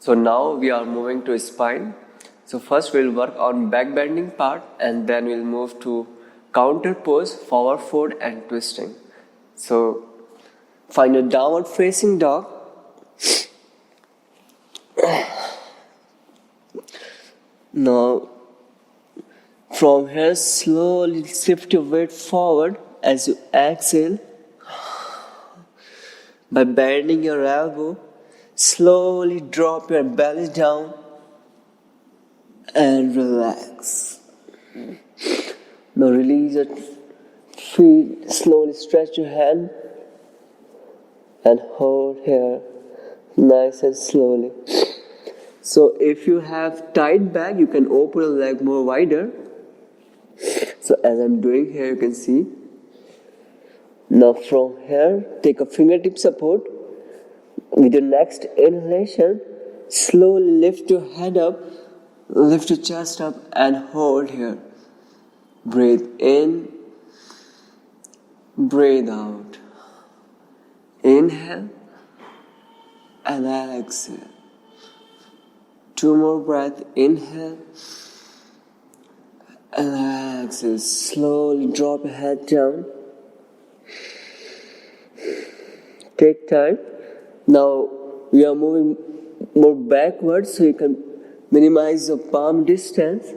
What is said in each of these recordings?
So now we are moving to spine. So first we'll work on back bending part, and then we'll move to counter pose, forward fold and twisting. So find a downward facing dog. Now from here slowly shift your weight forward as you exhale by bending your elbow. Slowly drop your belly down and relax. Now release your feet, slowly stretch your hand and hold here nice and slowly. So if you have tight back, you can open your leg more wider. So as I'm doing here, you can see. Now from here, take a fingertip support. With your next inhalation, slowly lift your head up, lift your chest up and hold here. Breathe in, breathe out. Inhale and exhale. 2 more breaths. Inhale and exhale. Slowly drop your head down. Take time. Now we are moving more backwards so you can minimize your palm distance.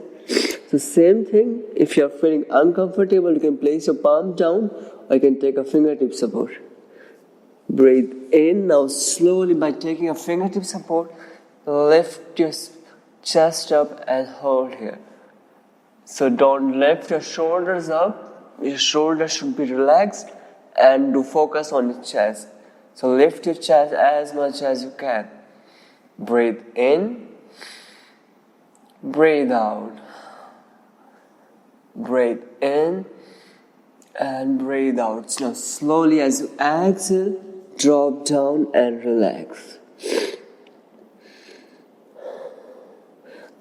So same thing, if you are feeling uncomfortable, you can place your palm down or you can take a fingertip support. Breathe in. Now slowly by taking a fingertip support, lift your chest up and hold here. So don't lift your shoulders up. Your shoulders should be relaxed and do focus on your chest. So lift your chest as much as you can. Breathe in, breathe out. Breathe in and breathe out. Now slowly as you exhale, drop down and relax.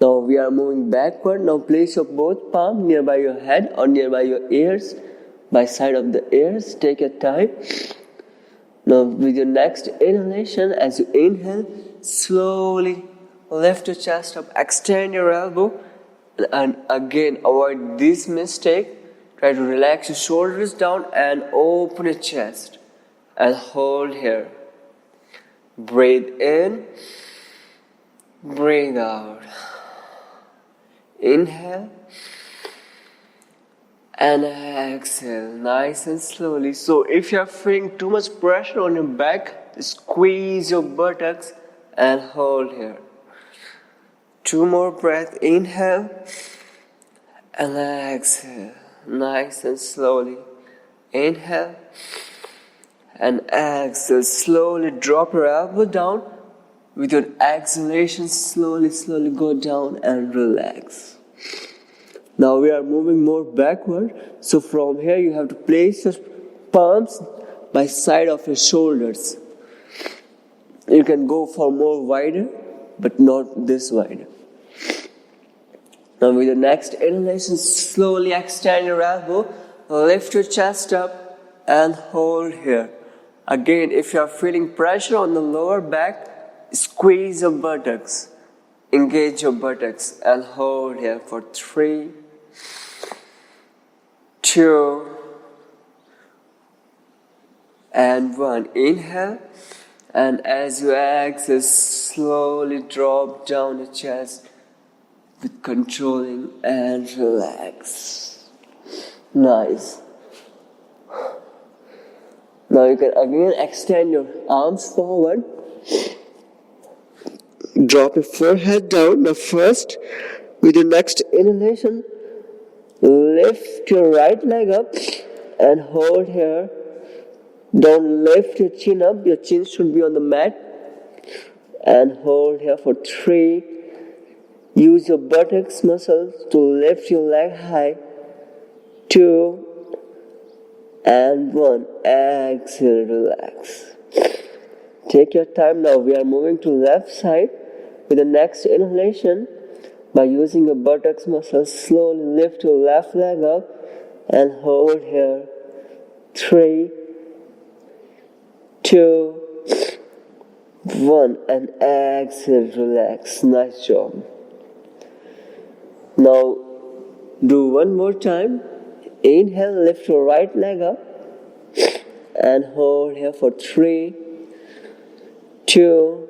Now we are moving backward. Now place your both palms nearby your head or nearby your ears, by side of the ears. Take your time. Now with your next inhalation, as you inhale, slowly lift your chest up, extend your elbow, and again avoid this mistake. Try to relax your shoulders down and open your chest and hold here. Breathe in, breathe out. Inhale and exhale, nice and slowly. So if you are feeling too much pressure on your back, squeeze your buttocks and hold here. 2 more breaths. Inhale and exhale, nice and slowly. Inhale and exhale. Slowly drop your elbow down. With your exhalation, slowly go down and relax. Now we are moving more backward. So from here you have to place your palms by side of your shoulders. You can go for more wider, but not this wide. Now with the next inhalation, slowly extend your elbow, lift your chest up and hold here. Again, if you are feeling pressure on the lower back, squeeze your buttocks, engage your buttocks and hold here for 3, 2, and 1. Inhale, and as you exhale, slowly drop down your chest with controlling and relax. Nice. Now you can again extend your arms forward. Drop your forehead down. Now first, with your next inhalation, lift your right leg up and hold here. Don't lift your chin up. Your chin should be on the mat. And hold here for 3. Use your buttocks muscles to lift your leg high. 2 and 1. Exhale, relax. Take your time. Now we are moving to left side. With the next inhalation, by using your buttocks muscles, slowly lift your left leg up and hold here. 3, 2, 1 and exhale, relax. Nice job. Now do one more time. Inhale, lift your right leg up and hold here for 3, 2,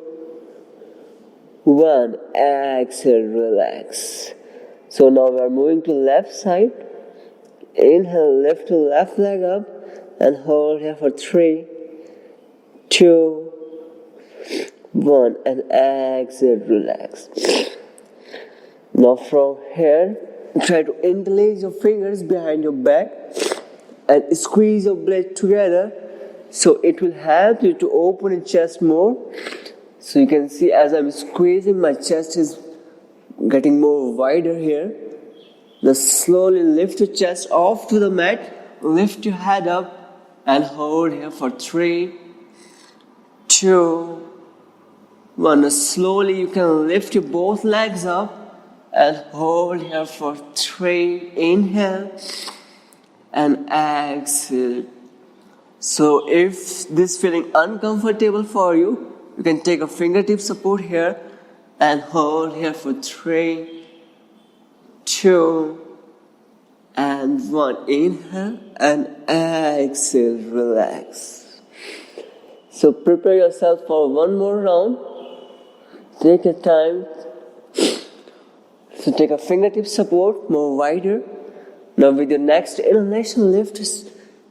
1. Exhale, relax. So now we are moving to left side. Inhale, lift your left leg up and hold here for 3, 2, 1. And exhale, relax. Now from here, try to interlace your fingers behind your back and squeeze your blades together, so it will help you to open your chest more. So you can see as I'm squeezing, my chest is getting more wider here. Now slowly lift your chest off to the mat, lift your head up and hold here for 3, 2, 1. Now slowly you can lift your both legs up and hold here for 3. Inhale and exhale. So if this feeling uncomfortable for you, you can take a fingertip support here and hold here for 3, 2, and 1. Inhale and exhale, relax. So prepare yourself for one more round. Take your time. So take a fingertip support more wider. Now with your next inhalation, lift your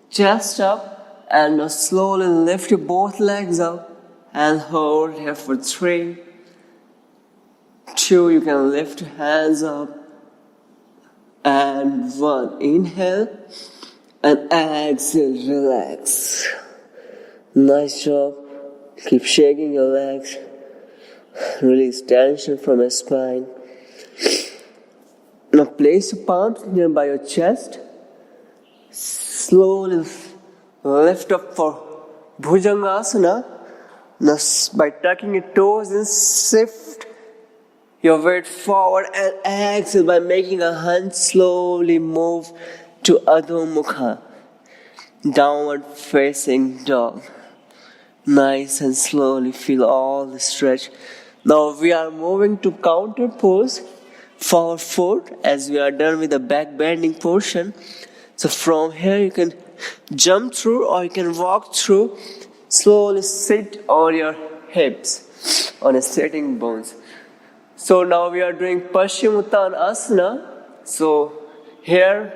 chest up and now slowly lift your both legs up and hold here for 3, 2. You can lift your hands up and 1. Inhale and exhale, relax. Nice job. Keep shaking your legs. Release tension from your spine. Now place your palms nearby your chest. Slowly lift up for Bhujangasana. Now by tucking your toes and shift your weight forward and exhale by making a hunch. Slowly move to Adho Mukha, downward facing dog. Nice and slowly feel all the stretch. Now we are moving to counter pose, forward fold, as we are done with the back bending portion. So from here you can jump through or you can walk through. Slowly sit on your hips, on your sitting bones. So now we are doing Parashimitanasana. So here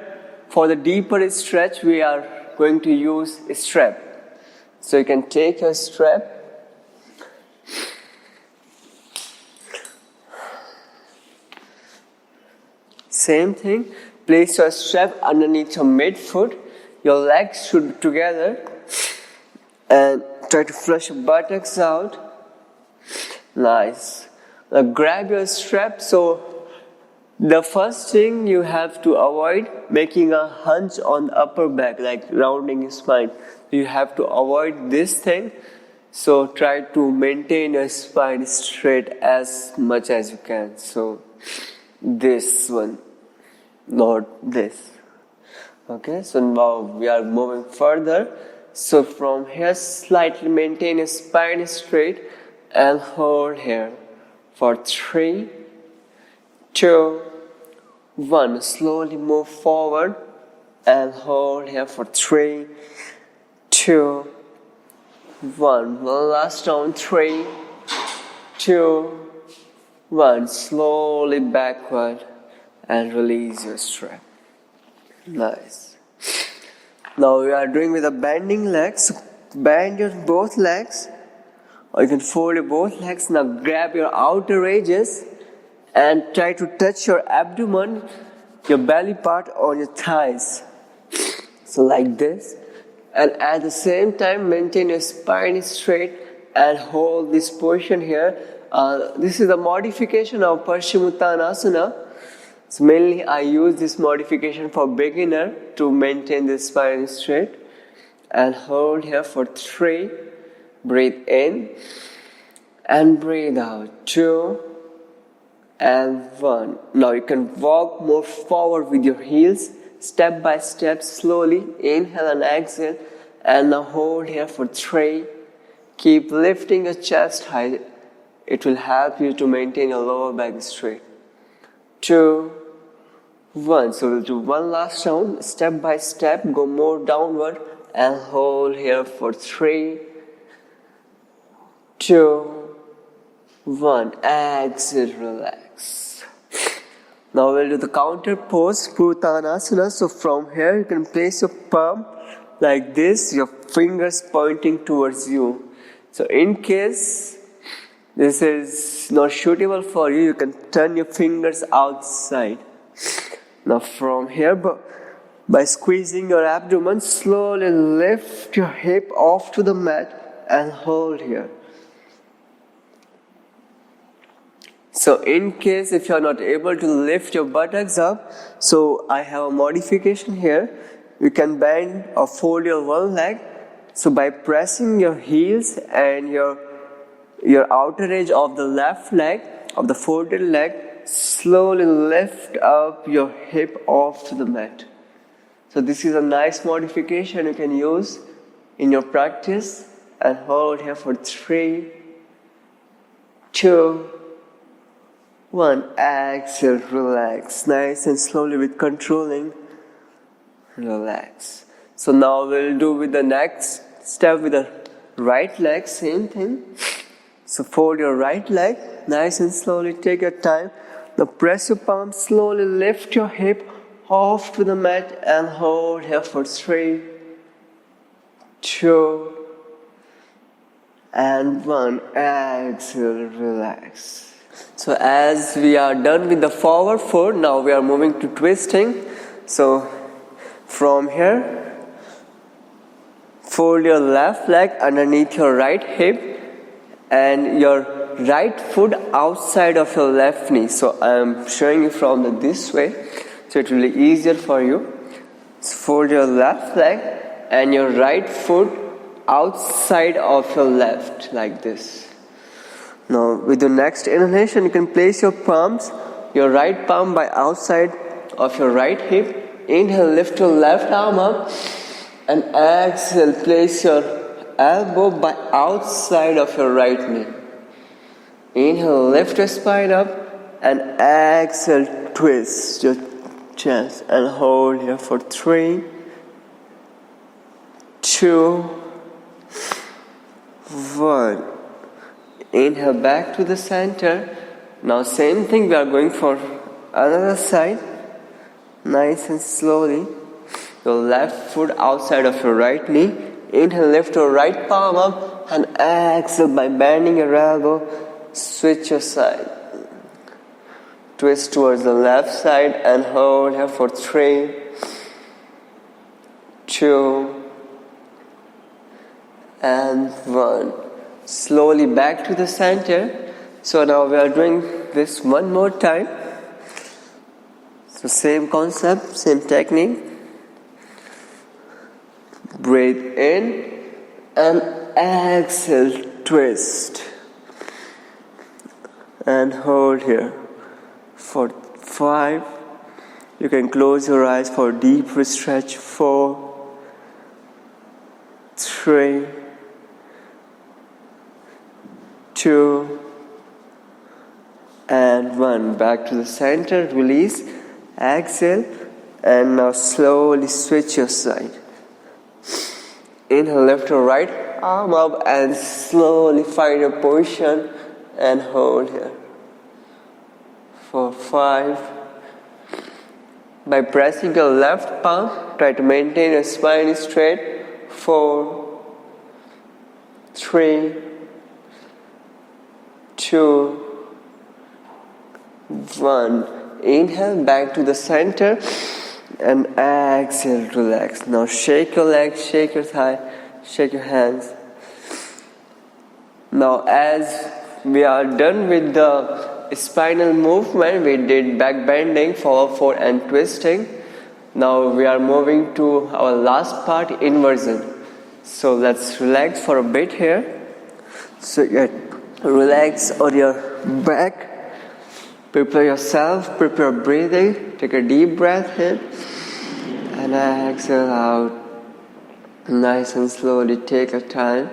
for the deeper stretch we are going to use a strap. So you can take your strap. Same thing, place your strap underneath your midfoot. Your legs should be together. And try to flush your buttocks out. Nice. Now grab your strap. So the first thing you have to avoid making a hunch on the upper back, like rounding your spine. You have to avoid this thing. So try to maintain your spine straight as much as you can. So this one, not this. Okay, so now we are moving further. So from here, slightly maintain your spine straight and hold here for 3, 2, 1. Slowly move forward and hold here for 3, 2, 1. One last round. 3, 2, 1. Slowly backward and release your strap. Nice. Now we are doing with the bending legs. Bend your both legs, or you can fold your both legs. Now grab your outer edges and try to touch your abdomen, your belly part on your thighs. So like this. And at the same time maintain your spine straight and hold this position here. This is a modification of Parashimitanasana. So mainly I use this modification for beginner to maintain the spine straight. And hold here for 3. Breathe in and breathe out. 2 and 1. Now you can walk more forward with your heels, step by step, slowly. Inhale and exhale. And now hold here for 3. Keep lifting your chest high. It will help you to maintain your lower back straight. 2, 1. So we'll do one last round, step by step, go more downward and hold here for 3, 2, 1. Exhale, relax. Now we'll do the counter pose, Uttanasana. So from here you can place your palm like this, your fingers pointing towards you. So in case this is not suitable for you, you can turn your fingers outside. Now from here, by squeezing your abdomen, slowly lift your hip off to the mat and hold here. So in case if you are not able to lift your buttocks up, so I have a modification here. You can bend or fold your one leg. So by pressing your heels and your outer edge of the left leg, of the folded leg, slowly lift up your hip off to the mat. So this is a nice modification you can use in your practice and hold here for 3, 2, 1. Exhale, relax. Nice and slowly with controlling. Relax. So now we'll do with the next step with the right leg, same thing. So fold your right leg, nice and slowly, take your time. Now press your palm, slowly lift your hip off to the mat and hold here for 3, 2, and 1. Exhale, relax. So as we are done with the forward fold, now we are moving to twisting. So from here, fold your left leg underneath your right hip and your right foot outside of your left knee. So I am showing you from this way, so it will be easier for you. So fold your left leg and your right foot outside of your left, like this. Now with the next inhalation, you can place your palms, your right palm by outside of your right hip. Inhale, lift your left arm up. And exhale, place your elbow by outside of your right knee. Inhale, lift your spine up. And exhale, twist your chest and hold here for 3, 2, 1. Inhale back to the center. Now same thing, we are going for another side. Nice and slowly. Your left foot outside of your right knee. Inhale, lift your right palm up and exhale by bending your elbow. Switch your side. Twist towards the left side and hold here for 3, 2, and 1. Slowly back to the center. So now we are doing this one more time. So same concept, same technique. Breathe in and exhale, twist. And hold here for 5. You can close your eyes for a deep stretch. 4, 3, 2, and 1. Back to the center, release, exhale, and now slowly switch your side. Inhale, lift your right arm up and slowly find your position and hold here for 5. By pressing your left palm, try to maintain your spine straight. 4, 3, 2, 1. Inhale back to the center and exhale, relax. Now shake your legs, shake your thigh, shake your hands. Now as we are done with the spinal movement, we did back bending, forward fold and twisting. Now we are moving to our last part, inversion. So let's relax for a bit here. So relax on your back. Prepare yourself, prepare breathing. Take a deep breath in and exhale out. Nice and slowly, take your time.